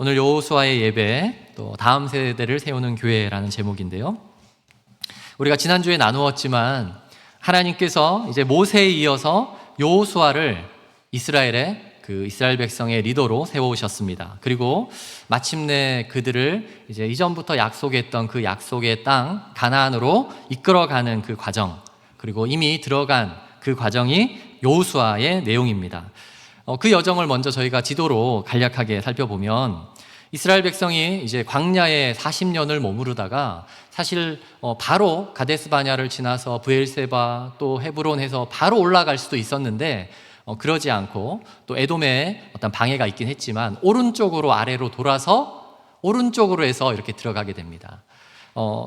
오늘 여호수아의 예배, 또 다음 세대를 세우는 교회라는 제목인데요. 우리가 지난주에 나누었지만 하나님께서 이제 모세에 이어서 여호수아를 이스라엘 백성의 리더로 세우셨습니다. 그리고 마침내 그들을 이제 이전부터 약속했던 그 약속의 땅 가나안으로 이끌어가는 그 과정, 그리고 이미 들어간 그 과정이 여호수아의 내용입니다. 그 여정을 먼저 저희가 지도로 간략하게 살펴보면, 이스라엘 백성이 이제 광야에 40년을 머무르다가 사실 바로 가데스 바냐를 지나서 브엘세바 또 헤브론해서 바로 올라갈 수도 있었는데 그러지 않고, 또 에돔에 어떤 방해가 있긴 했지만 오른쪽으로 아래로 돌아서 오른쪽으로 해서 이렇게 들어가게 됩니다.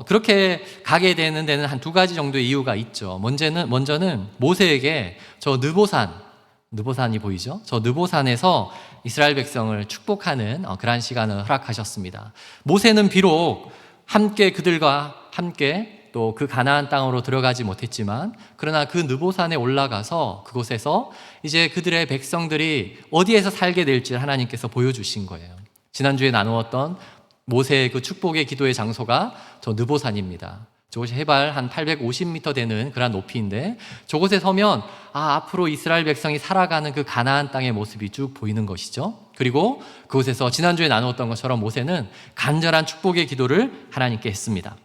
그렇게 가게 되는 데는 한 두 가지 정도의 이유가 있죠. 먼저는 모세에게 저 느보산이 보이죠? 저 느보산에서 이스라엘 백성을 축복하는 그러한 시간을 허락하셨습니다. 모세는 비록 그들과 함께 또 그 가나안 땅으로 들어가지 못했지만, 그러나 그 느보산에 올라가서 그곳에서 이제 그들의 백성들이 어디에서 살게 될지 하나님께서 보여주신 거예요. 지난주에 나누었던 모세의 그 축복의 기도의 장소가 저 느보산입니다. 저곳이 해발 한 850m 되는 그런 높이인데, 저곳에 서면 앞으로 이스라엘 백성이 살아가는 그 가나안 땅의 모습이 쭉 보이는 것이죠. 그리고 그곳에서 지난주에 나누었던 것처럼 모세는 간절한 축복의 기도를 하나님께 했습니다.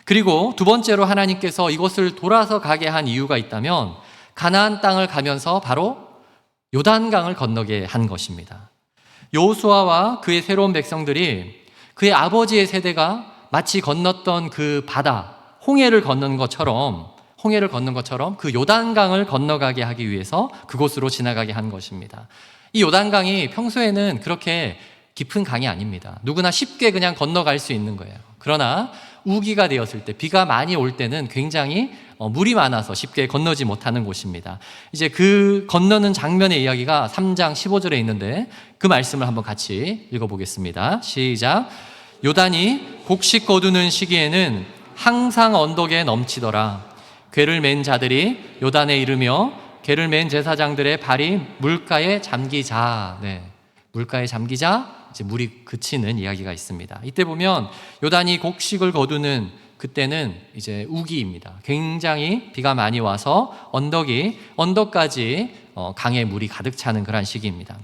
그리고 두 번째로 하나님께서 이곳을 돌아서 가게 한 이유가 있다면, 가나안 땅을 가면서 바로 요단강을 건너게 한 것입니다. 여호수아와 그의 새로운 백성들이 그의 아버지의 세대가 마치 건넜던 그 바다, 홍해를 건넌 것처럼 그 요단강을 건너가게 하기 위해서 그곳으로 지나가게 한 것입니다. 이 요단강이 평소에는 그렇게 깊은 강이 아닙니다. 누구나 쉽게 그냥 건너갈 수 있는 거예요. 그러나 우기가 되었을 때, 비가 많이 올 때는 굉장히 물이 많아서 쉽게 건너지 못하는 곳입니다. 이제 그 건너는 장면의 이야기가 3장 15절에 있는데, 그 말씀을 한번 같이 읽어보겠습니다. 시작. 요단이 곡식 거두는 시기에는 항상 언덕에 넘치더라. 궤를 맨 자들이 요단에 이르며 궤를 맨 제사장들의 발이 물가에 잠기자. 물가에 잠기자, 이제 물이 그치는 이야기가 있습니다. 이때 보면 요단이 곡식을 거두는 그때는 이제 우기입니다. 굉장히 비가 많이 와서 언덕까지 강에 물이 가득 차는 그런 시기입니다.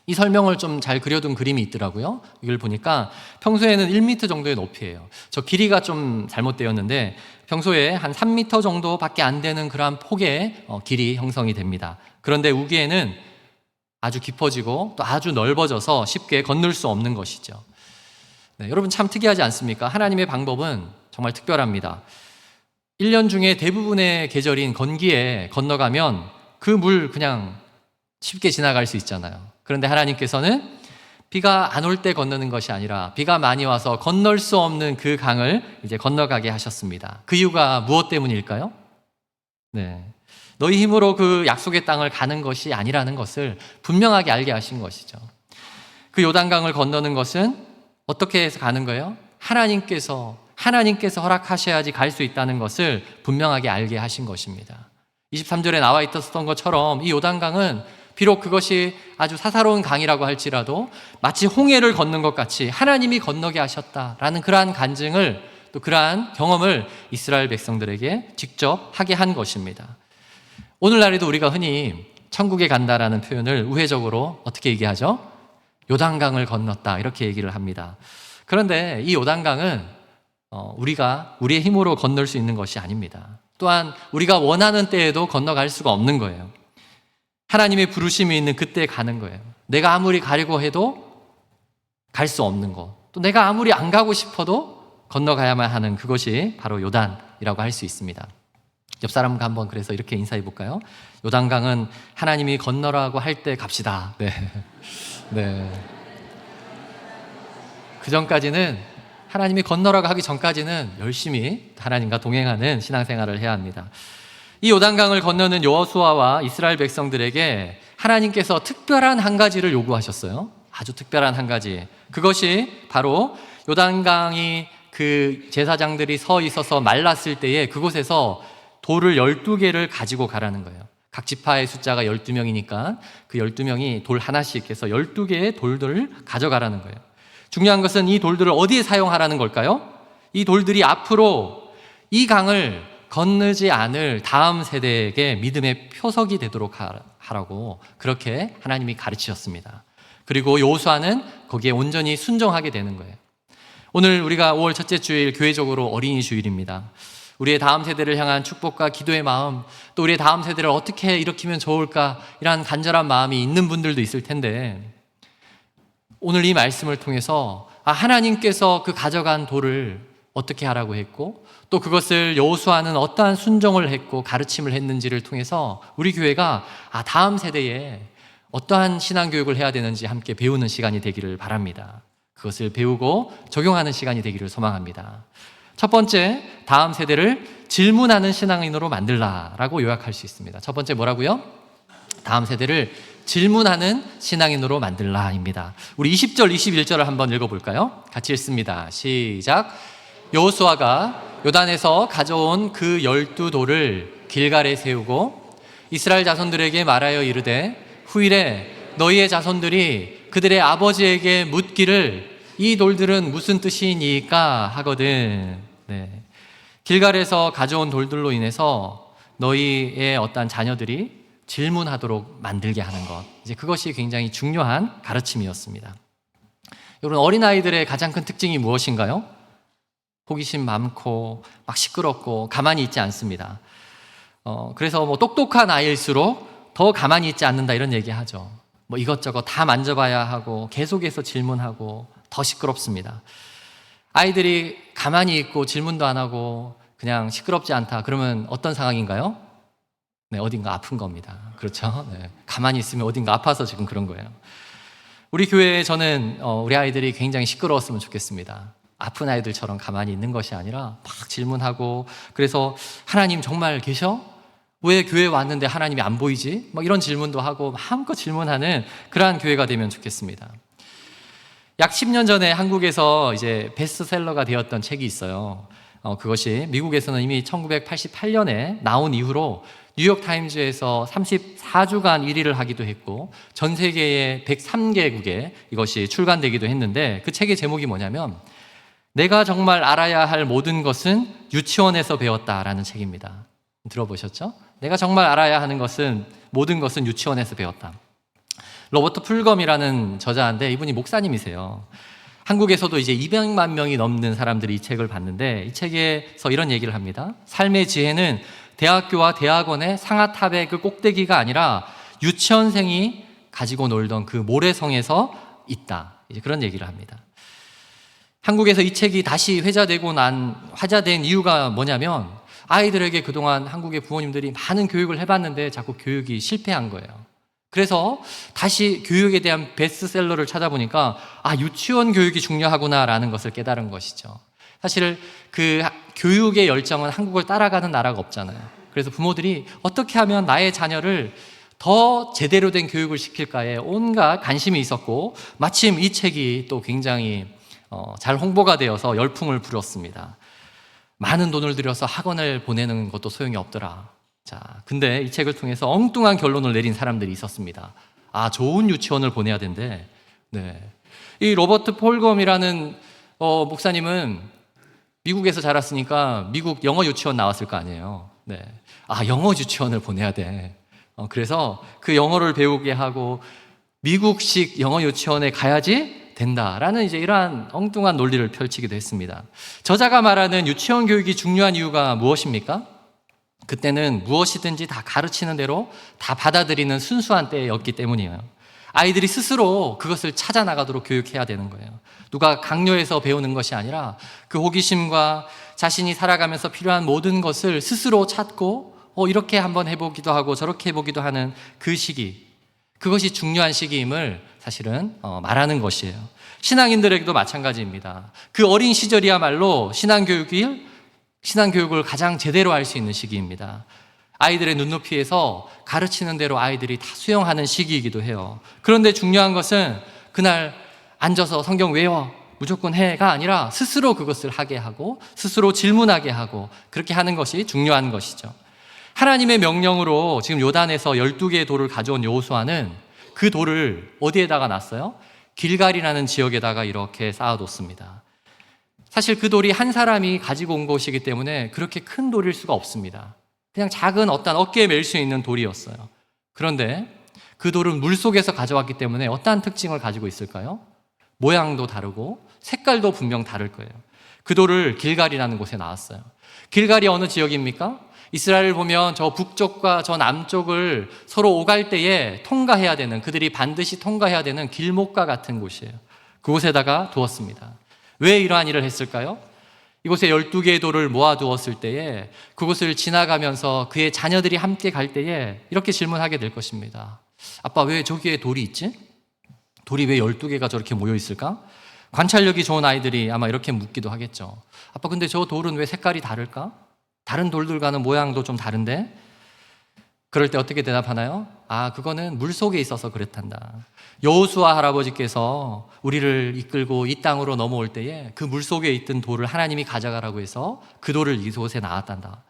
이 설명을 좀 잘 그려둔 그림이 있더라고요. 이걸 보니까 평소에는 1m 정도의 높이예요. 저 길이가 좀 잘못되었는데 평소에 한 3m 정도밖에 안 되는 그러한 폭의 길이 형성이 됩니다. 그런데 우기에는 아주 깊어지고 또 아주 넓어져서 쉽게 건널 수 없는 것이죠. 여러분 참 특이하지 않습니까? 하나님의 방법은 정말 특별합니다. 1년 중에 대부분의 계절인 건기에 건너가면 그 물 그냥 쉽게 지나갈 수 있잖아요. 그런데 하나님께서는 비가 안 올 때 건너는 것이 아니라 비가 많이 와서 건널 수 없는 그 강을 이제 건너가게 하셨습니다. 그 이유가 무엇 때문일까요? 너희 힘으로 그 약속의 땅을 가는 것이 아니라는 것을 분명하게 알게 하신 것이죠. 그 요단강을 건너는 것은 어떻게 해서 가는 거예요? 하나님께서 허락하셔야지 갈 수 있다는 것을 분명하게 알게 하신 것입니다. 23절에 나와 있었던 것처럼 이 요단강은 비록 그것이 아주 사사로운 강이라고 할지라도 마치 홍해를 걷는 것 같이 하나님이 건너게 하셨다라는 그러한 간증을, 또 그러한 경험을 이스라엘 백성들에게 직접 하게 한 것입니다. 오늘날에도 우리가 흔히 천국에 간다라는 표현을 우회적으로 어떻게 얘기하죠? 요단강을 건넜다, 이렇게 얘기를 합니다. 그런데 이 요단강은 우리의 힘으로 건널 수 있는 것이 아닙니다. 또한 우리가 원하는 때에도 건너갈 수가 없는 거예요. 하나님의 부르심이 있는 그때 가는 거예요. 내가 아무리 가려고 해도 갈 수 없는 것, 또 내가 아무리 안 가고 싶어도 건너가야만 하는 그것이 바로 요단이라고 할 수 있습니다. 옆 사람과 한번 그래서 이렇게 인사해 볼까요? 요단강은 하나님이 건너라고 할 때 갑시다. 그 전까지는, 하나님이 건너라고 하기 전까지는 열심히 하나님과 동행하는 신앙생활을 해야 합니다. 이 요단강을 건너는 여호수아와 이스라엘 백성들에게 하나님께서 특별한 한 가지를 요구하셨어요. 아주 특별한 한 가지. 그것이 바로 요단강이 그 제사장들이 서 있어서 말랐을 때에 그곳에서 돌을 12개를 가지고 가라는 거예요. 각 지파의 숫자가 12명이니까 그 12명이 돌 하나씩 해서 12개의 돌들을 가져가라는 거예요. 중요한 것은 이 돌들을 어디에 사용하라는 걸까요? 이 돌들이 앞으로 이 강을 건너지 않을 다음 세대에게 믿음의 표석이 되도록 하라고 그렇게 하나님이 가르치셨습니다. 그리고 여호수아는 거기에 온전히 순종하게 되는 거예요. 오늘 우리가 5월 첫째 주일 교회적으로 어린이 주일입니다. 우리의 다음 세대를 향한 축복과 기도의 마음, 또 우리의 다음 세대를 어떻게 일으키면 좋을까, 이러한 간절한 마음이 있는 분들도 있을 텐데, 오늘 이 말씀을 통해서 하나님께서 그 가져간 돌을 어떻게 하라고 했고, 또 그것을 여호수아는 어떠한 순종을 했고 가르침을 했는지를 통해서 우리 교회가 다음 세대에 어떠한 신앙교육을 해야 되는지 함께 배우는 시간이 되기를 바랍니다. 그것을 배우고 적용하는 시간이 되기를 소망합니다. 첫 번째, 다음 세대를 질문하는 신앙인으로 만들라라고 요약할 수 있습니다. 첫 번째 뭐라고요? 다음 세대를 질문하는 신앙인으로 만들라입니다. 우리 20절, 21절을 한번 읽어볼까요? 같이 읽습니다. 시작. 여호수아가 요단에서 가져온 그 12돌을 길갈에 세우고 이스라엘 자손들에게 말하여 이르되 후일에 너희의 자손들이 그들의 아버지에게 묻기를 이 돌들은 무슨 뜻이니까 하거든. 네. 길갈에서 가져온 돌들로 인해서 너희의 어떤 자녀들이 질문하도록 만들게 하는 것, 이제 그것이 굉장히 중요한 가르침이었습니다. 여러분, 어린아이들의 가장 큰 특징이 무엇인가요? 호기심 많고 막 시끄럽고 가만히 있지 않습니다. 그래서 똑똑한 아이일수록 더 가만히 있지 않는다 이런 얘기하죠. 이것저것 다 만져봐야 하고 계속해서 질문하고 더 시끄럽습니다. 아이들이 가만히 있고 질문도 안 하고 그냥 시끄럽지 않다, 그러면 어떤 상황인가요? 네, 어딘가 아픈 겁니다. 그렇죠? 네, 가만히 있으면 어딘가 아파서 지금 그런 거예요. 우리 교회에 저는 우리 아이들이 굉장히 시끄러웠으면 좋겠습니다. 아픈 아이들처럼 가만히 있는 것이 아니라 막 질문하고, 그래서 하나님 정말 계셔? 왜 교회에 왔는데 하나님이 안 보이지? 이런 질문도 하고 마음껏 질문하는 그러한 교회가 되면 좋겠습니다. 약 10년 전에 한국에서 이제 베스트셀러가 되었던 책이 있어요. 그것이 미국에서는 이미 1988년에 나온 이후로 뉴욕타임즈에서 34주간 1위를 하기도 했고 전 세계의 103개국에 이것이 출간되기도 했는데, 그 책의 제목이 뭐냐면 내가 정말 알아야 할 모든 것은 유치원에서 배웠다라는 책입니다. 들어보셨죠? 내가 정말 알아야 하는 것은 모든 것은 유치원에서 배웠다. 로버트 풀검이라는 저자인데 이분이 목사님이세요. 한국에서도 이제 200만 명이 넘는 사람들이 이 책을 봤는데, 이 책에서 이런 얘기를 합니다. 삶의 지혜는 대학교와 대학원의 상아탑의 그 꼭대기가 아니라 유치원생이 가지고 놀던 그 모래성에서 있다, 이제 그런 얘기를 합니다. 한국에서 이 책이 다시 화제된 이유가 뭐냐면, 아이들에게 그동안 한국의 부모님들이 많은 교육을 해봤는데 자꾸 교육이 실패한 거예요. 그래서 다시 교육에 대한 베스트셀러를 찾아보니까 유치원 교육이 중요하구나라는 것을 깨달은 것이죠. 사실 그 교육의 열정은 한국을 따라가는 나라가 없잖아요. 그래서 부모들이 어떻게 하면 나의 자녀를 더 제대로 된 교육을 시킬까에 온갖 관심이 있었고, 마침 이 책이 또 굉장히 잘 홍보가 되어서 열풍을 불었습니다. 많은 돈을 들여서 학원을 보내는 것도 소용이 없더라. 근데 이 책을 통해서 엉뚱한 결론을 내린 사람들이 있었습니다. 좋은 유치원을 보내야 된대. 네. 이 로버트 폴검이라는 목사님은 미국에서 자랐으니까 미국 영어 유치원 나왔을 거 아니에요. 네. 영어 유치원을 보내야 돼. 그래서 그 영어를 배우게 하고 미국식 영어 유치원에 가야지 된다라는 이제 이러한 엉뚱한 논리를 펼치기도 했습니다. 저자가 말하는 유치원 교육이 중요한 이유가 무엇입니까? 그때는 무엇이든지 다 가르치는 대로 다 받아들이는 순수한 때였기 때문이에요. 아이들이 스스로 그것을 찾아 나가도록 교육해야 되는 거예요. 누가 강요해서 배우는 것이 아니라 그 호기심과 자신이 살아가면서 필요한 모든 것을 스스로 찾고 이렇게 한번 해보기도 하고 저렇게 해보기도 하는 그 시기, 그것이 중요한 시기임을 사실은 말하는 것이에요. 신앙인들에게도 마찬가지입니다. 그 어린 시절이야말로 신앙교육을 가장 제대로 할 수 있는 시기입니다. 아이들의 눈높이에서 가르치는 대로 아이들이 다 수용하는 시기이기도 해요. 그런데 중요한 것은 그날 앉아서 성경 외워 무조건 해가 아니라 스스로 그것을 하게 하고 스스로 질문하게 하고 그렇게 하는 것이 중요한 것이죠. 하나님의 명령으로 지금 요단에서 12개의 돌을 가져온 여호수아는 그 돌을 어디에다가 놨어요? 길갈이라는 지역에다가 이렇게 쌓아뒀습니다. 사실 그 돌이 한 사람이 가지고 온 것이기 때문에 그렇게 큰 돌일 수가 없습니다. 그냥 작은 어떤 어깨에 멜 수 있는 돌이었어요. 그런데 그 돌은 물속에서 가져왔기 때문에 어떠한 특징을 가지고 있을까요? 모양도 다르고 색깔도 분명 다를 거예요. 그 돌을 길갈이라는 곳에 나왔어요. 길갈이 어느 지역입니까? 이스라엘을 보면 저 북쪽과 저 남쪽을 서로 오갈 때에 통과해야 되는, 그들이 반드시 통과해야 되는 길목과 같은 곳이에요. 그곳에다가 두었습니다. 왜 이러한 일을 했을까요? 이곳에 12개의 돌을 모아두었을 때에 그곳을 지나가면서 그의 자녀들이 함께 갈 때에 이렇게 질문하게 될 것입니다. 아빠, 왜 저기에 돌이 있지? 돌이 왜 12개가 저렇게 모여 있을까? 관찰력이 좋은 아이들이 아마 이렇게 묻기도 하겠죠. 아빠, 근데 저 돌은 왜 색깔이 다를까? 다른 돌들과는 모양도 좀 다른데? 그럴 때 어떻게 대답하나요? 아, 그거는 물속에 있어서 그렇단다. 여호수아 할아버지께서 우리를 이끌고 이 땅으로 넘어올 때에 그 물속에 있던 돌을 하나님이 가져가라고 해서 그 돌을 이곳에 놔왔단다.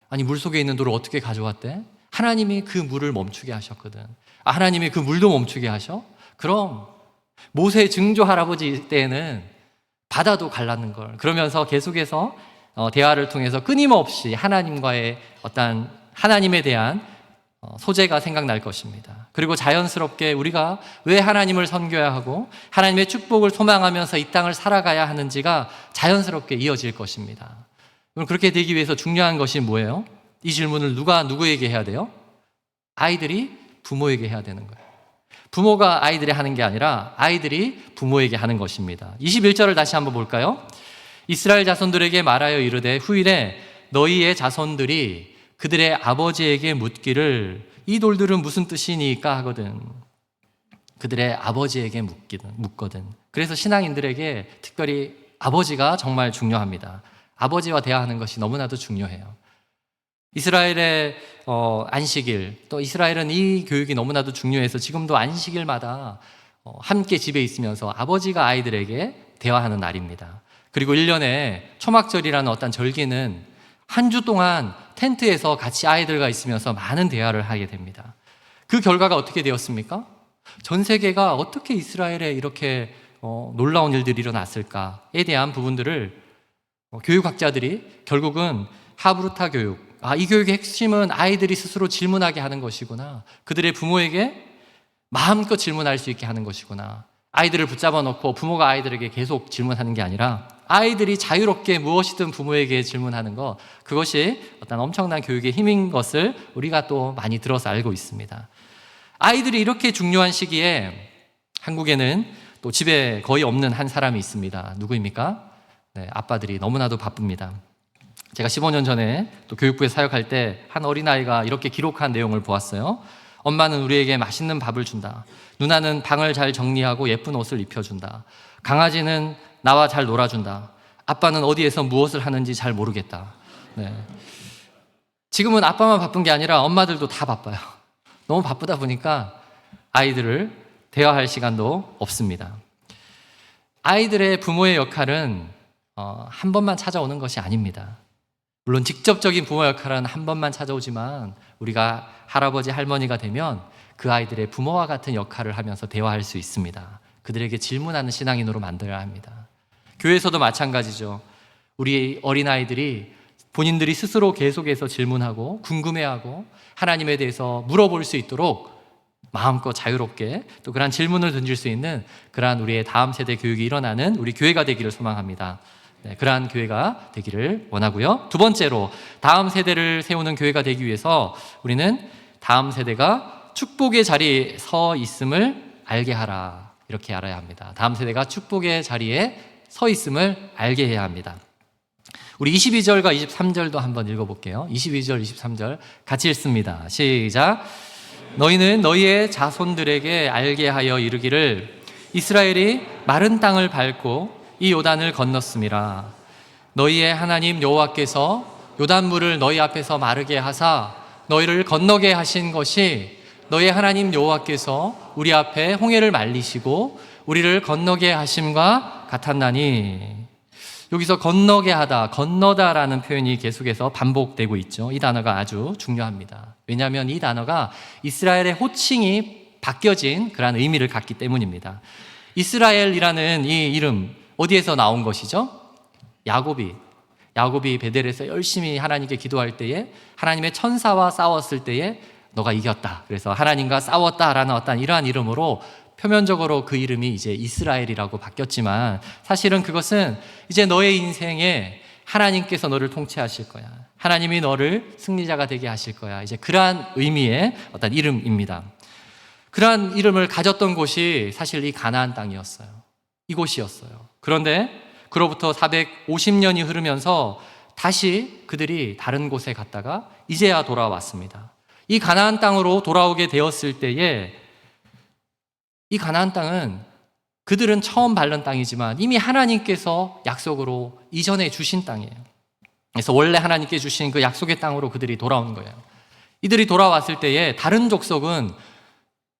아니, 물속에 있는 돌을 어떻게 가져왔대? 하나님이 그 물을 멈추게 하셨거든. 아, 하나님이 그 물도 멈추게 하셔? 그럼 모세 증조 할아버지 때에는 바다도 갈랐는 걸. 그러면서 계속해서 대화를 통해서 끊임없이 하나님과의 어떤 하나님에 대한 소재가 생각날 것입니다. 그리고 자연스럽게 우리가 왜 하나님을 섬겨야 하고 하나님의 축복을 소망하면서 이 땅을 살아가야 하는지가 자연스럽게 이어질 것입니다. 그럼 그렇게 되기 위해서 중요한 것이 뭐예요? 이 질문을 누가 누구에게 해야 돼요? 아이들이 부모에게 해야 되는 거예요. 부모가 아이들이 하는 게 아니라 아이들이 부모에게 하는 것입니다. 21절을 다시 한번 볼까요? 이스라엘 자손들에게 말하여 이르되 후일에 너희의 자손들이 그들의 아버지에게 묻기를 이 돌들은 무슨 뜻이니까 하거든. 그들의 아버지에게 묻거든. 그래서 신앙인들에게 특별히 아버지가 정말 중요합니다. 아버지와 대화하는 것이 너무나도 중요해요. 이스라엘의 안식일, 또 이스라엘은 이 교육이 너무나도 중요해서 지금도 안식일마다 함께 집에 있으면서 아버지가 아이들에게 대화하는 날입니다. 그리고 1년에 초막절이라는 어떤 절기는 한 주 동안 텐트에서 같이 아이들과 있으면서 많은 대화를 하게 됩니다. 그 결과가 어떻게 되었습니까? 전 세계가 어떻게 이스라엘에 이렇게 놀라운 일들이 일어났을까에 대한 부분들을 교육학자들이 결국은 하브루타 교육, 이 교육의 핵심은 아이들이 스스로 질문하게 하는 것이구나. 그들의 부모에게 마음껏 질문할 수 있게 하는 것이구나. 아이들을 붙잡아 놓고 부모가 아이들에게 계속 질문하는 게 아니라 아이들이 자유롭게 무엇이든 부모에게 질문하는 것, 그것이 어떤 엄청난 교육의 힘인 것을 우리가 또 많이 들어서 알고 있습니다. 아이들이 이렇게 중요한 시기에 한국에는 또 집에 거의 없는 한 사람이 있습니다. 누구입니까? 네, 아빠들이 너무나도 바쁩니다. 제가 15년 전에 또 교육부에 사역할 때 한 어린아이가 이렇게 기록한 내용을 보았어요. 엄마는 우리에게 맛있는 밥을 준다. 누나는 방을 잘 정리하고 예쁜 옷을 입혀준다. 강아지는 나와 잘 놀아준다. 아빠는 어디에서 무엇을 하는지 잘 모르겠다. 네. 지금은 아빠만 바쁜 게 아니라 엄마들도 다 바빠요. 너무 바쁘다 보니까 아이들을 대화할 시간도 없습니다. 아이들의 부모의 역할은 한 번만 찾아오는 것이 아닙니다. 물론 직접적인 부모 역할은 한 번만 찾아오지만 우리가 할아버지, 할머니가 되면 그 아이들의 부모와 같은 역할을 하면서 대화할 수 있습니다. 그들에게 질문하는 신앙인으로 만들어야 합니다. 교회에서도 마찬가지죠. 우리 어린아이들이 본인들이 스스로 계속해서 질문하고 궁금해하고 하나님에 대해서 물어볼 수 있도록 마음껏 자유롭게 또 그러한 질문을 던질 수 있는 그러한 우리의 다음 세대 교육이 일어나는 우리 교회가 되기를 소망합니다. 네, 그러한 교회가 되기를 원하고요. 두 번째로 다음 세대를 세우는 교회가 되기 위해서 우리는 다음 세대가 축복의 자리에 서 있음을 알게 하라, 이렇게 알아야 합니다. 다음 세대가 축복의 자리에 서 있음을 알게 해야 합니다. 우리 22절과 23절도 한번 읽어볼게요. 22절, 23절 같이 읽습니다. 시작. 너희는 너희의 자손들에게 알게 하여 이르기를 이스라엘이 마른 땅을 밟고 이 요단을 건넜음이라. 너희의 하나님 여호와께서 요단물을 너희 앞에서 마르게 하사 너희를 건너게 하신 것이 너희의 하나님 여호와께서 우리 앞에 홍해를 말리시고 우리를 건너게 하심과 같았나니. 여기서 건너게 하다, 건너다라는 표현이 계속해서 반복되고 있죠. 이 단어가 아주 중요합니다. 왜냐하면 이 단어가 이스라엘의 호칭이 바뀌어진 그러한 의미를 갖기 때문입니다. 이스라엘이라는 이 이름 어디에서 나온 것이죠? 야곱이 베델에서 열심히 하나님께 기도할 때에 하나님의 천사와 싸웠을 때에 너가 이겼다. 그래서 하나님과 싸웠다라는 어떤 이러한 이름으로 표면적으로 그 이름이 이제 이스라엘이라고 바뀌었지만 사실은 그것은 이제 너의 인생에 하나님께서 너를 통치하실 거야. 하나님이 너를 승리자가 되게 하실 거야. 이제 그러한 의미의 어떤 이름입니다. 그러한 이름을 가졌던 곳이 사실 이 가나안 땅이었어요. 이곳이었어요. 그런데 그로부터 450년이 흐르면서 다시 그들이 다른 곳에 갔다가 이제야 돌아왔습니다. 이 가나안 땅으로 돌아오게 되었을 때에 이 가나안 땅은 그들은 처음 밟는 땅이지만 이미 하나님께서 약속으로 이전에 주신 땅이에요. 그래서 원래 하나님께 주신 그 약속의 땅으로 그들이 돌아온 거예요. 이들이 돌아왔을 때에 다른 족속은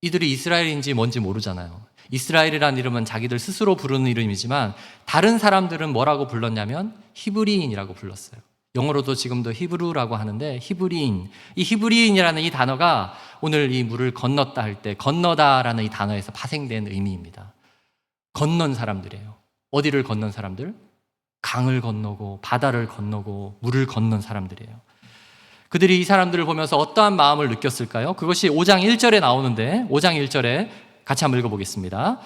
이들이 이스라엘인지 뭔지 모르잖아요. 이스라엘이라는 이름은 자기들 스스로 부르는 이름이지만 다른 사람들은 뭐라고 불렀냐면 히브리인이라고 불렀어요. 영어로도 지금도 히브루라고 하는데 히브리인, 이 히브리인이라는 이 단어가 오늘 이 물을 건넜다 할 때 건너다라는 이 단어에서 파생된 의미입니다. 건넌 사람들이에요. 어디를 건넌 사람들? 강을 건너고 바다를 건너고 물을 건넌 사람들이에요. 그들이 이 사람들을 보면서 어떠한 마음을 느꼈을까요? 그것이 5장 1절에 나오는데 5장 1절에 같이 한번 읽어보겠습니다.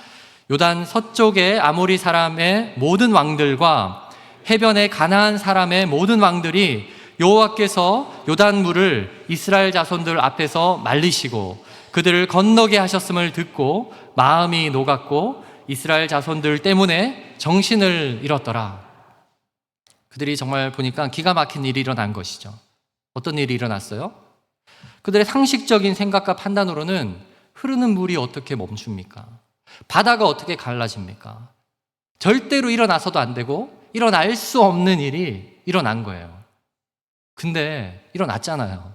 요단 서쪽의 아모리 사람의 모든 왕들과 해변의 가나안 사람의 모든 왕들이 여호와께서 요단 물을 이스라엘 자손들 앞에서 말리시고 그들을 건너게 하셨음을 듣고 마음이 녹았고 이스라엘 자손들 때문에 정신을 잃었더라. 그들이 정말 보니까 기가 막힌 일이 일어난 것이죠. 어떤 일이 일어났어요? 그들의 상식적인 생각과 판단으로는 흐르는 물이 어떻게 멈춥니까? 바다가 어떻게 갈라집니까? 절대로 일어나서도 안 되고 일어날 수 없는 일이 일어난 거예요. 근데 일어났잖아요.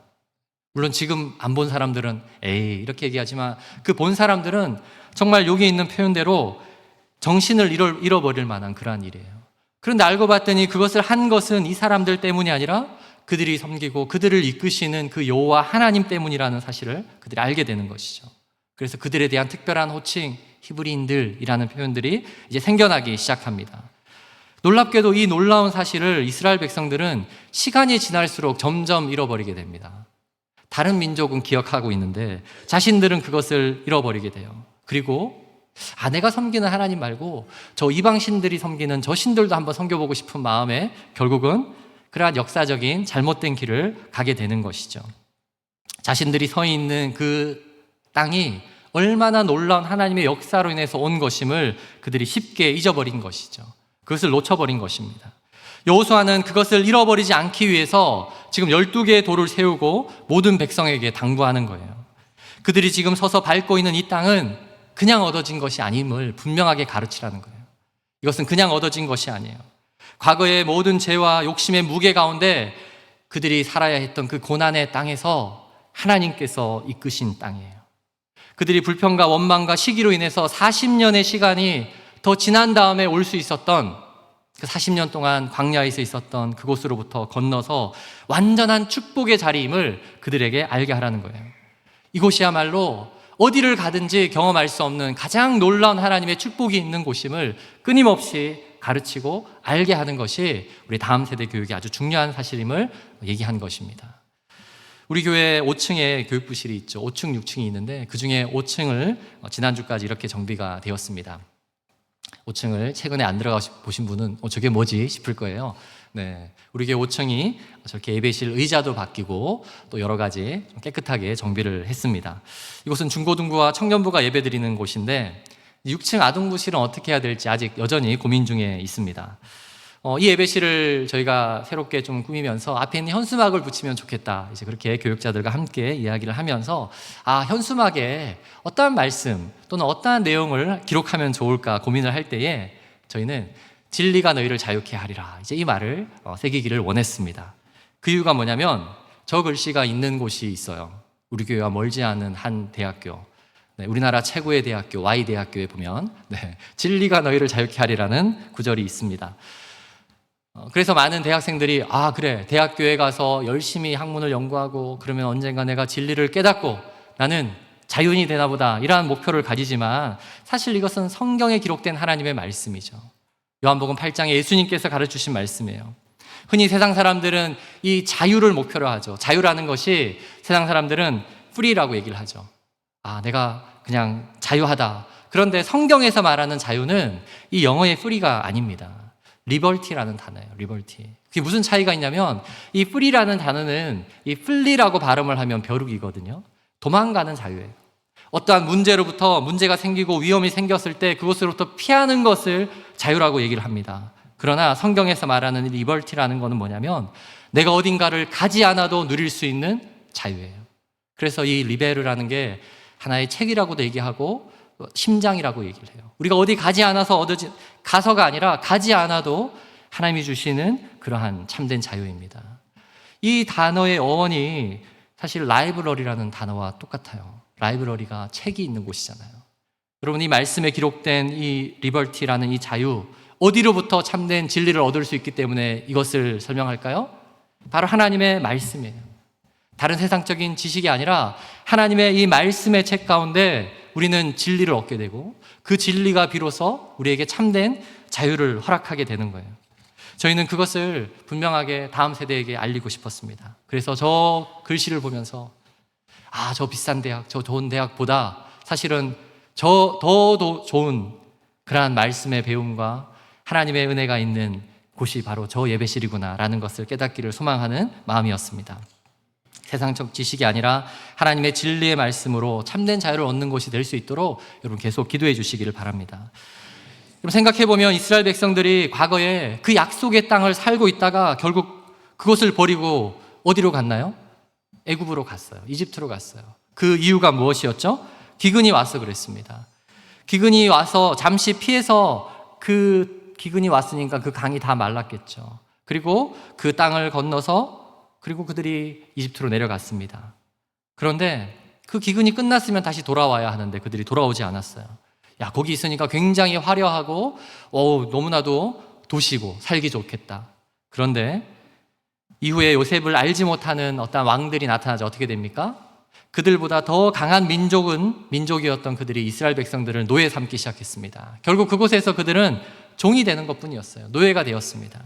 물론 지금 안 본 사람들은 에이 이렇게 얘기하지만 그 본 사람들은 정말 여기 있는 표현대로 정신을 잃어버릴 만한 그러한 일이에요. 그런데 알고 봤더니 그것을 한 것은 이 사람들 때문이 아니라 그들이 섬기고 그들을 이끄시는 그 여호와 하나님 때문이라는 사실을 그들이 알게 되는 것이죠. 그래서 그들에 대한 특별한 호칭 히브리인들이라는 표현들이 이제 생겨나기 시작합니다. 놀랍게도 이 놀라운 사실을 이스라엘 백성들은 시간이 지날수록 점점 잃어버리게 됩니다. 다른 민족은 기억하고 있는데 자신들은 그것을 잃어버리게 돼요. 그리고 내가 섬기는 하나님 말고 저 이방신들이 섬기는 저 신들도 한번 섬겨보고 싶은 마음에 결국은 그러한 역사적인 잘못된 길을 가게 되는 것이죠. 자신들이 서 있는 그 땅이 얼마나 놀라운 하나님의 역사로 인해서 온 것임을 그들이 쉽게 잊어버린 것이죠. 그것을 놓쳐버린 것입니다. 여호수아는 그것을 잃어버리지 않기 위해서 지금 12개의 돌을 세우고 모든 백성에게 당부하는 거예요. 그들이 지금 서서 밟고 있는 이 땅은 그냥 얻어진 것이 아님을 분명하게 가르치라는 거예요. 이것은 그냥 얻어진 것이 아니에요. 과거의 모든 죄와 욕심의 무게 가운데 그들이 살아야 했던 그 고난의 땅에서 하나님께서 이끄신 땅이에요. 그들이 불평과 원망과 시기로 인해서 40년의 시간이 더 지난 다음에 올 수 있었던 그 40년 동안 광야에서 있었던 그곳으로부터 건너서 완전한 축복의 자리임을 그들에게 알게 하라는 거예요. 이곳이야말로 어디를 가든지 경험할 수 없는 가장 놀라운 하나님의 축복이 있는 곳임을 끊임없이 가르치고 알게 하는 것이 우리 다음 세대 교육의 아주 중요한 사실임을 얘기한 것입니다. 우리 교회 5층에 교육부실이 있죠. 5층, 6층이 있는데 그중에 5층을 지난주까지 이렇게 정비가 되었습니다. 5층을 최근에 안 들어가 보신 분은 저게 뭐지 싶을 거예요. 네, 우리 교회 5층이 저렇게 예배실 의자도 바뀌고 또 여러 가지 깨끗하게 정비를 했습니다. 이곳은 중고등부와 청년부가 예배드리는 곳인데 6층 아동부실은 어떻게 해야 될지 아직 여전히 고민 중에 있습니다. 이 예배실을 저희가 새롭게 좀 꾸미면서 앞에 있는 현수막을 붙이면 좋겠다. 이제 그렇게 교육자들과 함께 이야기를 하면서 현수막에 어떠한 말씀 또는 어떠한 내용을 기록하면 좋을까 고민을 할 때에 저희는 진리가 너희를 자유케 하리라. 이제 이 말을 새기기를 원했습니다. 그 이유가 뭐냐면 저 글씨가 있는 곳이 있어요. 우리 교회와 멀지 않은 한 대학교. 네, 우리나라 최고의 대학교 Y대학교에 보면 진리가 너희를 자유케 하리라는 구절이 있습니다. 그래서 많은 대학생들이 그래 대학교에 가서 열심히 학문을 연구하고 그러면 언젠가 내가 진리를 깨닫고 나는 자유인이 되나 보다 이러한 목표를 가지지만 사실 이것은 성경에 기록된 하나님의 말씀이죠. 요한복음 8장에 예수님께서 가르치신 말씀이에요. 흔히 세상 사람들은 이 자유를 목표로 하죠. 자유라는 것이 세상 사람들은 free라고 얘기를 하죠. 내가 그냥 자유하다. 그런데 성경에서 말하는 자유는 이 영어의 free가 아닙니다. liberty라는 단어예요. liberty. 그게 무슨 차이가 있냐면 이 free라는 단어는 이 flee라고 발음을 하면 벼룩이거든요. 도망가는 자유예요. 어떠한 문제로부터 문제가 생기고 위험이 생겼을 때 그것으로부터 피하는 것을 자유라고 얘기를 합니다. 그러나 성경에서 말하는 리버티라는 것은 뭐냐면 내가 어딘가를 가지 않아도 누릴 수 있는 자유예요. 그래서 이 리베르라는 게 하나의 책이라고도 얘기하고 심장이라고 얘기를 해요. 우리가 어디 가지 않아서 가서가 아니라 가지 않아도 하나님이 주시는 그러한 참된 자유입니다. 이 단어의 어원이 사실 라이브러리라는 단어와 똑같아요. 라이브러리가 책이 있는 곳이잖아요. 여러분, 이 말씀에 기록된 이 리버티라는 이 자유, 어디로부터 참된 진리를 얻을 수 있기 때문에 이것을 설명할까요? 바로 하나님의 말씀이에요. 다른 세상적인 지식이 아니라 하나님의 이 말씀의 책 가운데 우리는 진리를 얻게 되고 그 진리가 비로소 우리에게 참된 자유를 허락하게 되는 거예요. 저희는 그것을 분명하게 다음 세대에게 알리고 싶었습니다. 그래서 저 글씨를 보면서 저 비싼 대학, 저 좋은 대학보다 사실은 더 좋은 그러한 말씀의 배움과 하나님의 은혜가 있는 곳이 바로 저 예배실이구나라는 것을 깨닫기를 소망하는 마음이었습니다. 세상적 지식이 아니라 하나님의 진리의 말씀으로 참된 자유를 얻는 곳이 될 수 있도록 여러분 계속 기도해 주시기를 바랍니다. 여러분 생각해보면 이스라엘 백성들이 과거에 그 약속의 땅을 살고 있다가 결국 그것을 버리고 어디로 갔나요? 애굽으로 갔어요. 이집트로 갔어요. 그 이유가 무엇이었죠? 기근이 와서 그랬습니다. 기근이 와서 잠시 피해서 그 기근이 왔으니까 그 강이 다 말랐겠죠. 그리고 그 땅을 건너서 그리고 그들이 이집트로 내려갔습니다. 그런데 그 기근이 끝났으면 다시 돌아와야 하는데 그들이 돌아오지 않았어요. 거기 있으니까 굉장히 화려하고 너무나도 도시고 살기 좋겠다. 그런데 이후에 요셉을 알지 못하는 어떤 왕들이 나타나죠. 어떻게 됩니까? 그들보다 더 강한 민족이었던 그들이 이스라엘 백성들을 노예 삼기 시작했습니다. 결국 그곳에서 그들은 종이 되는 것뿐이었어요. 노예가 되었습니다.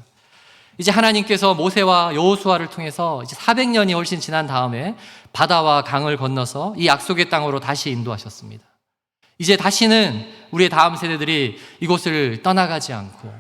이제 하나님께서 모세와 여호수아를 통해서 이제 400년이 훨씬 지난 다음에 바다와 강을 건너서 이 약속의 땅으로 다시 인도하셨습니다. 이제 다시는 우리의 다음 세대들이 이곳을 떠나가지 않고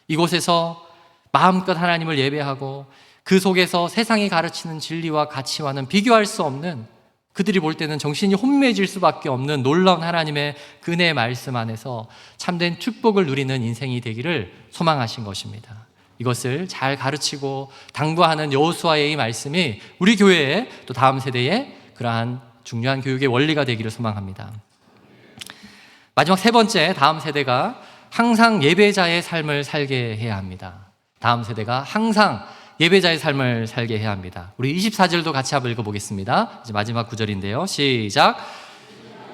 이곳에서 마음껏 하나님을 예배하고 그 속에서 세상이 가르치는 진리와 가치와는 비교할 수 없는, 그들이 볼 때는 정신이 혼미해질 수밖에 없는 놀라운 하나님의 은혜의 말씀 안에서 참된 축복을 누리는 인생이 되기를 소망하신 것입니다. 이것을 잘 가르치고 당부하는 여호수아의 이 말씀이 우리 교회의 또 다음 세대의 그러한 중요한 교육의 원리가 되기를 소망합니다. 마지막 세 번째, 다음 세대가 항상 예배자의 삶을 살게 해야 합니다. 다음 세대가 항상 예배자의 삶을 살게 해야 합니다. 우리 24절도 같이 한번 읽어보겠습니다. 이제 마지막 구절인데요. 시작.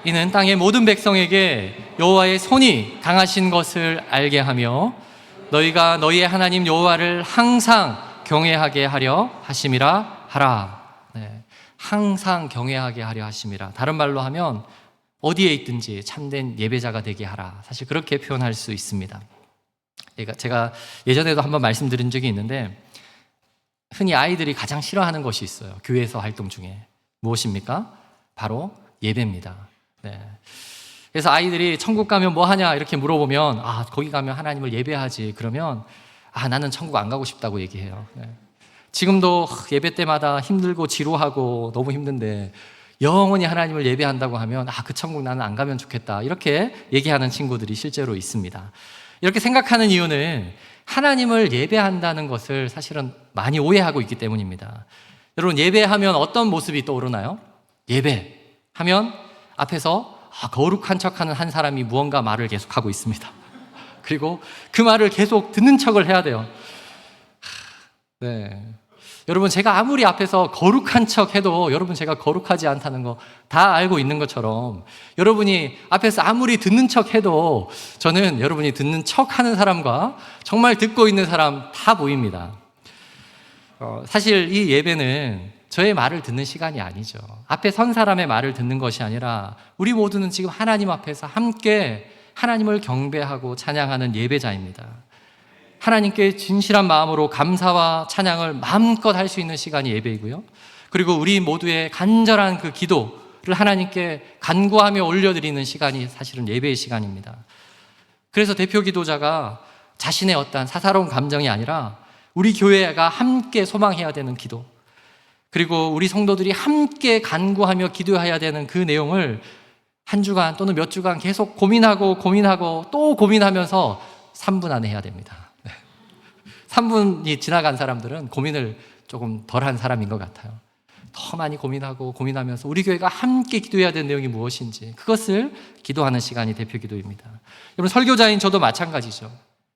이는 땅의 모든 백성에게 여호와의 손이 강하신 것을 알게 하며 너희가 너희의 하나님 여호와를 항상 경외하게 하려 하심이라 하라. 항상 경외하게 하려 하심이라. 다른 말로 하면 어디에 있든지 참된 예배자가 되게 하라. 사실 그렇게 표현할 수 있습니다. 제가 예전에도 한번 말씀드린 적이 있는데 흔히 아이들이 가장 싫어하는 것이 있어요. 교회에서 활동 중에. 무엇입니까? 바로 예배입니다. 그래서 아이들이 천국 가면 뭐 하냐 이렇게 물어보면 거기 가면 하나님을 예배하지. 그러면 나는 천국 안 가고 싶다고 얘기해요. 지금도 예배 때마다 힘들고 지루하고 너무 힘든데 영원히 하나님을 예배한다고 하면 그 천국 나는 안 가면 좋겠다 이렇게 얘기하는 친구들이 실제로 있습니다. 이렇게 생각하는 이유는 하나님을 예배한다는 것을 사실은 많이 오해하고 있기 때문입니다. 여러분, 예배하면 어떤 모습이 떠오르나요? 예배하면 앞에서 거룩한 척하는 한 사람이 무언가 말을 계속하고 있습니다. 그리고 그 말을 계속 듣는 척을 해야 돼요. 여러분, 제가 아무리 앞에서 거룩한 척 해도 여러분 제가 거룩하지 않다는 거 다 알고 있는 것처럼 여러분이 앞에서 아무리 듣는 척 해도 저는 여러분이 듣는 척 하는 사람과 정말 듣고 있는 사람 다 보입니다. 사실 이 예배는 저의 말을 듣는 시간이 아니죠. 앞에 선 사람의 말을 듣는 것이 아니라 우리 모두는 지금 하나님 앞에서 함께 하나님을 경배하고 찬양하는 예배자입니다. 하나님께 진실한 마음으로 감사와 찬양을 마음껏 할 수 있는 시간이 예배이고요. 그리고 우리 모두의 간절한 그 기도를 하나님께 간구하며 올려드리는 시간이 사실은 예배의 시간입니다. 그래서 대표 기도자가 자신의 어떤 사사로운 감정이 아니라 우리 교회가 함께 소망해야 되는 기도, 그리고 우리 성도들이 함께 간구하며 기도해야 되는 그 내용을 한 주간 또는 몇 주간 계속 고민하고 또 고민하면서 3분 안에 해야 됩니다. 3분이 지나간 사람들은 고민을 조금 덜한 사람인 것 같아요. 더 많이 고민하면서 우리 교회가 함께 기도해야 되는 내용이 무엇인지, 그것을 기도하는 시간이 대표 기도입니다. 여러분, 설교자인 저도 마찬가지죠.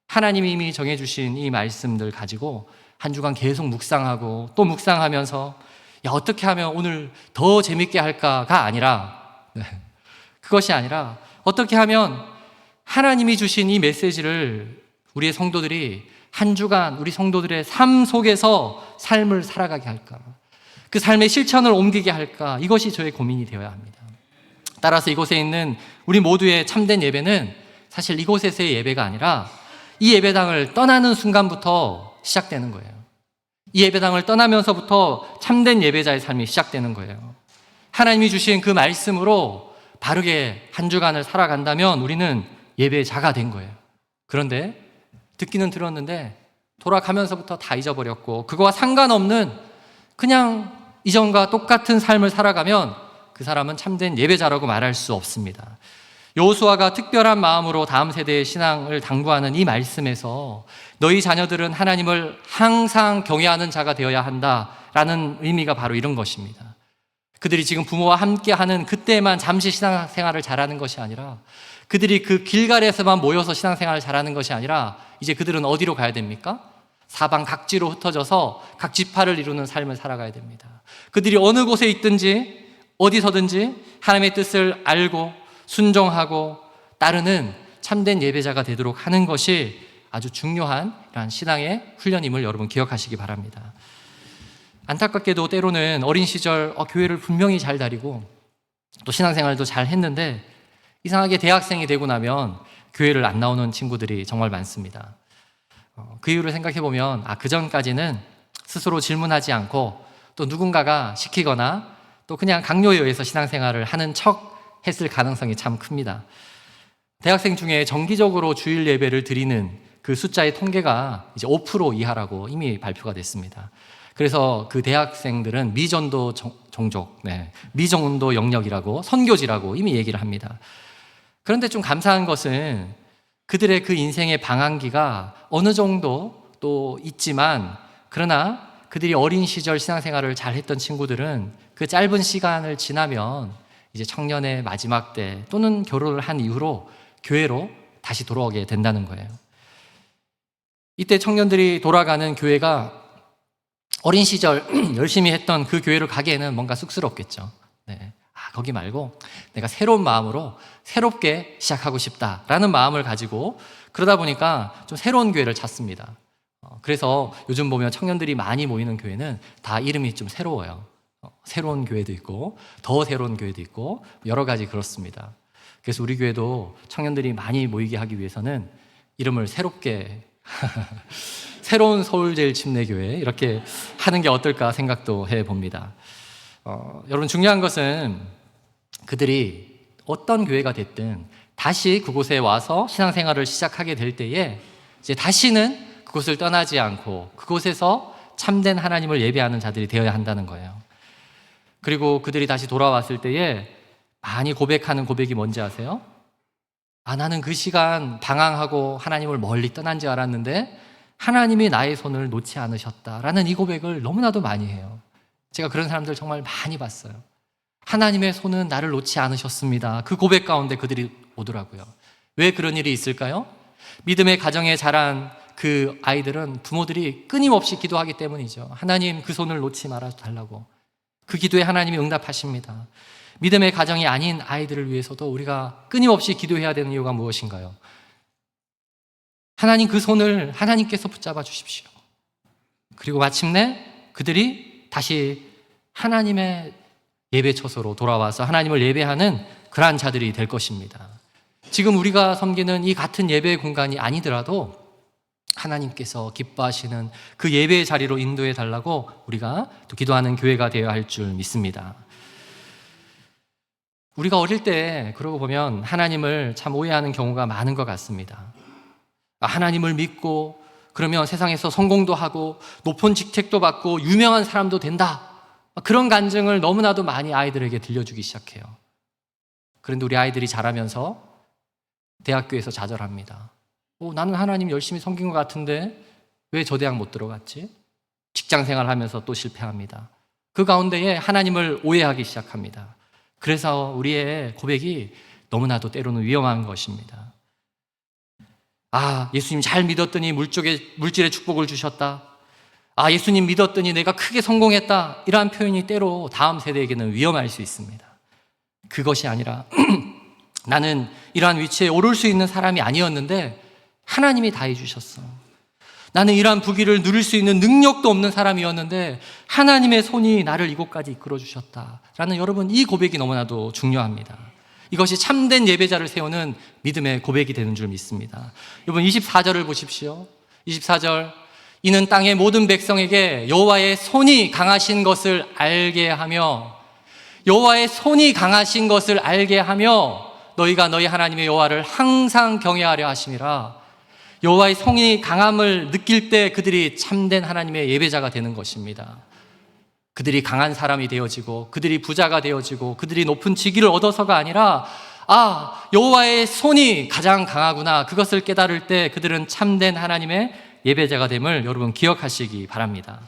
하나님이 이미 정해주신 이 말씀들 가지고 한 주간 계속 묵상하고 또 묵상하면서 어떻게 하면 오늘 더 재밌게 할까가 아니라, 그것이 아니라 어떻게 하면 하나님이 주신 이 메시지를 우리의 성도들이 한 주간 우리 성도들의 삶 속에서 삶을 살아가게 할까, 그 삶의 실천을 옮기게 할까, 이것이 저의 고민이 되어야 합니다. 따라서 이곳에 있는 우리 모두의 참된 예배는 사실 이곳에서의 예배가 아니라 이 예배당을 떠나는 순간부터 시작되는 거예요. 이 예배당을 떠나면서부터 참된 예배자의 삶이 시작되는 거예요. 하나님이 주신 그 말씀으로 바르게 한 주간을 살아간다면 우리는 예배자가 된 거예요. 그런데 듣기는 들었는데 돌아가면서부터 다 잊어버렸고 그거와 상관없는 그냥 이전과 똑같은 삶을 살아가면 그 사람은 참된 예배자라고 말할 수 없습니다. 여호수아가 특별한 마음으로 다음 세대의 신앙을 당부하는 이 말씀에서 너희 자녀들은 하나님을 항상 경외하는 자가 되어야 한다라는 의미가 바로 이런 것입니다. 그들이 지금 부모와 함께하는 그때만 잠시 신앙생활을 잘하는 것이 아니라, 그들이 그 길갈에서만 모여서 신앙생활을 잘하는 것이 아니라 이제 그들은 어디로 가야 됩니까? 사방 각지로 흩어져서 각 지파를 이루는 삶을 살아가야 됩니다. 그들이 어느 곳에 있든지 어디서든지 하나님의 뜻을 알고 순종하고 따르는 참된 예배자가 되도록 하는 것이 아주 중요한 이러한 신앙의 훈련임을 여러분 기억하시기 바랍니다. 안타깝게도 때로는 어린 시절 교회를 분명히 잘 다니고 또 신앙생활도 잘 했는데 이상하게 대학생이 되고 나면 교회를 안 나오는 친구들이 정말 많습니다. 그 이유를 생각해 보면 그 전까지는 스스로 질문하지 않고 또 누군가가 시키거나 또 그냥 강요에 의해서 신앙생활을 하는 척 했을 가능성이 참 큽니다. 대학생 중에 정기적으로 주일 예배를 드리는 그 숫자의 통계가 이제 5% 이하라고 이미 발표가 됐습니다. 그래서 그 대학생들은 미전도 종족, 미전도 영역이라고, 선교지라고 이미 얘기를 합니다. 그런데 좀 감사한 것은 그들의 그 인생의 방황기가 어느 정도 또 있지만, 그러나 그들이 어린 시절 신앙생활을 잘 했던 친구들은 그 짧은 시간을 지나면 이제 청년의 마지막 때 또는 결혼을 한 이후로 교회로 다시 돌아오게 된다는 거예요. 이때 청년들이 돌아가는 교회가 어린 시절 열심히 했던 그 교회로 가기에는 뭔가 쑥스럽겠죠. 거기 말고 내가 새로운 마음으로 새롭게 시작하고 싶다라는 마음을 가지고 그러다 보니까 좀 새로운 교회를 찾습니다. 그래서 요즘 보면 청년들이 많이 모이는 교회는 다 이름이 좀 새로워요. 새로운 교회도 있고 더 새로운 교회도 있고 여러 가지 그렇습니다. 그래서 우리 교회도 청년들이 많이 모이게 하기 위해서는 이름을 새롭게 새로운 서울제일침례교회 이렇게 하는 게 어떨까 생각도 해봅니다. 여러분, 중요한 것은 그들이 어떤 교회가 됐든 다시 그곳에 와서 신앙생활을 시작하게 될 때에 이제 다시는 그곳을 떠나지 않고 그곳에서 참된 하나님을 예배하는 자들이 되어야 한다는 거예요. 그리고 그들이 다시 돌아왔을 때에 많이 고백하는 고백이 뭔지 아세요? 나는 그 시간 방황하고 하나님을 멀리 떠난 줄 알았는데 하나님이 나의 손을 놓지 않으셨다라는 이 고백을 너무나도 많이 해요. 제가 그런 사람들 정말 많이 봤어요. 하나님의 손은 나를 놓지 않으셨습니다. 그 고백 가운데 그들이 오더라고요. 왜 그런 일이 있을까요? 믿음의 가정에 자란 그 아이들은 부모들이 끊임없이 기도하기 때문이죠. 하나님, 그 손을 놓지 말아달라고. 그 기도에 하나님이 응답하십니다. 믿음의 가정이 아닌 아이들을 위해서도 우리가 끊임없이 기도해야 되는 이유가 무엇인가요? 하나님, 그 손을 하나님께서 붙잡아 주십시오. 그리고 마침내 그들이 다시 하나님의 예배 처소로 돌아와서 하나님을 예배하는 그러한 자들이 될 것입니다. 지금 우리가 섬기는 이 같은 예배 공간이 아니더라도 하나님께서 기뻐하시는 그 예배의 자리로 인도해 달라고 우리가 또 기도하는 교회가 되어야 할 줄 믿습니다. 우리가 어릴 때 그러고 보면 하나님을 참 오해하는 경우가 많은 것 같습니다. 하나님을 믿고 그러면 세상에서 성공도 하고 높은 직책도 받고 유명한 사람도 된다. 그런 간증을 너무나도 많이 아이들에게 들려주기 시작해요. 그런데 우리 아이들이 자라면서 대학교에서 좌절합니다. 나는 하나님 열심히 섬긴 것 같은데 왜 저 대학 못 들어갔지? 직장 생활하면서 또 실패합니다. 그 가운데에 하나님을 오해하기 시작합니다. 그래서 우리의 고백이 너무나도 때로는 위험한 것입니다. 예수님 잘 믿었더니 물질의 축복을 주셨다. 예수님 믿었더니 내가 크게 성공했다. 이러한 표현이 때로 다음 세대에게는 위험할 수 있습니다. 그것이 아니라 나는 이러한 위치에 오를 수 있는 사람이 아니었는데 하나님이 다 해주셨어. 나는 이러한 부귀를 누릴 수 있는 능력도 없는 사람이었는데 하나님의 손이 나를 이곳까지 이끌어 주셨다. 라는 여러분, 이 고백이 너무나도 중요합니다. 이것이 참된 예배자를 세우는 믿음의 고백이 되는 줄 믿습니다. 여러분 24절을 보십시오. 24절, 이는 땅의 모든 백성에게 여호와의 손이 강하신 것을 알게 하며, 여호와의 손이 강하신 것을 알게 하며 너희가 너희 하나님의 여호와를 항상 경외하려 하심이라. 여호와의 손이 강함을 느낄 때 그들이 참된 하나님의 예배자가 되는 것입니다. 그들이 강한 사람이 되어지고 그들이 부자가 되어지고 그들이 높은 직위를 얻어서가 아니라 여호와의 손이 가장 강하구나, 그것을 깨달을 때 그들은 참된 하나님의 예배자가 됨을 여러분 기억하시기 바랍니다.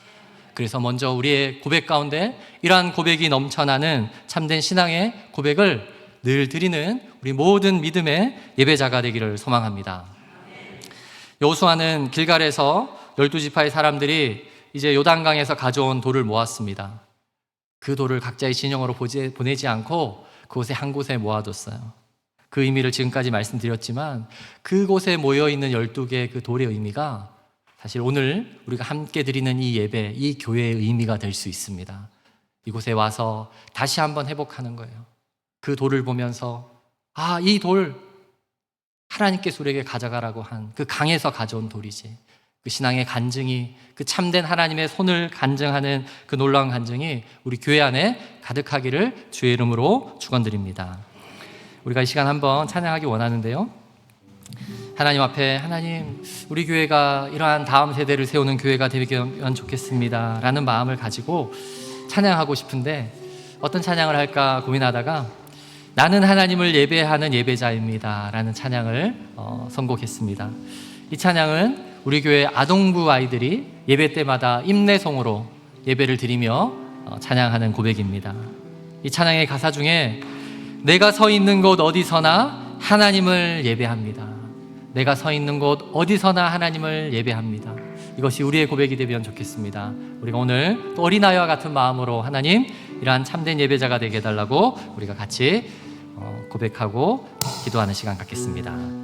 그래서 먼저 우리의 고백 가운데 이러한 고백이 넘쳐나는 참된 신앙의 고백을 늘 드리는 우리 모든 믿음의 예배자가 되기를 소망합니다. 여호수아는 길갈에서 12지파의 사람들이 이제 요단강에서 가져온 돌을 모았습니다. 그 돌을 각자의 진영으로 보내지 않고 그곳에 한 곳에 모아뒀어요. 그 의미를 지금까지 말씀드렸지만 그곳에 모여있는 12개의 그 돌의 의미가 사실 오늘 우리가 함께 드리는 이 예배, 이 교회의 의미가 될 수 있습니다. 이곳에 와서 다시 한번 회복하는 거예요. 그 돌을 보면서 이 돌 하나님께서 우리에게 가져가라고 한 그 강에서 가져온 돌이지. 그 신앙의 간증이, 그 참된 하나님의 손을 간증하는 그 놀라운 간증이 우리 교회 안에 가득하기를 주의 이름으로 축원드립니다. 우리가 이 시간 한번 찬양하기 원하는데요, 하나님 앞에, 하나님 우리 교회가 이러한 다음 세대를 세우는 교회가 되면 좋겠습니다 라는 마음을 가지고 찬양하고 싶은데 어떤 찬양을 할까 고민하다가 나는 하나님을 예배하는 예배자입니다 라는 찬양을 선곡했습니다. 이 찬양은 우리 교회 아동부 아이들이 예배 때마다 임내송으로 예배를 드리며 찬양하는 고백입니다. 이 찬양의 가사 중에 내가 서 있는 곳 어디서나 하나님을 예배합니다. 내가 서 있는 곳 어디서나 하나님을 예배합니다. 이것이 우리의 고백이 되면 좋겠습니다. 우리가 오늘 또 어린아이와 같은 마음으로 하나님 이러한 참된 예배자가 되게 해달라고 우리가 같이 고백하고 기도하는 시간 갖겠습니다.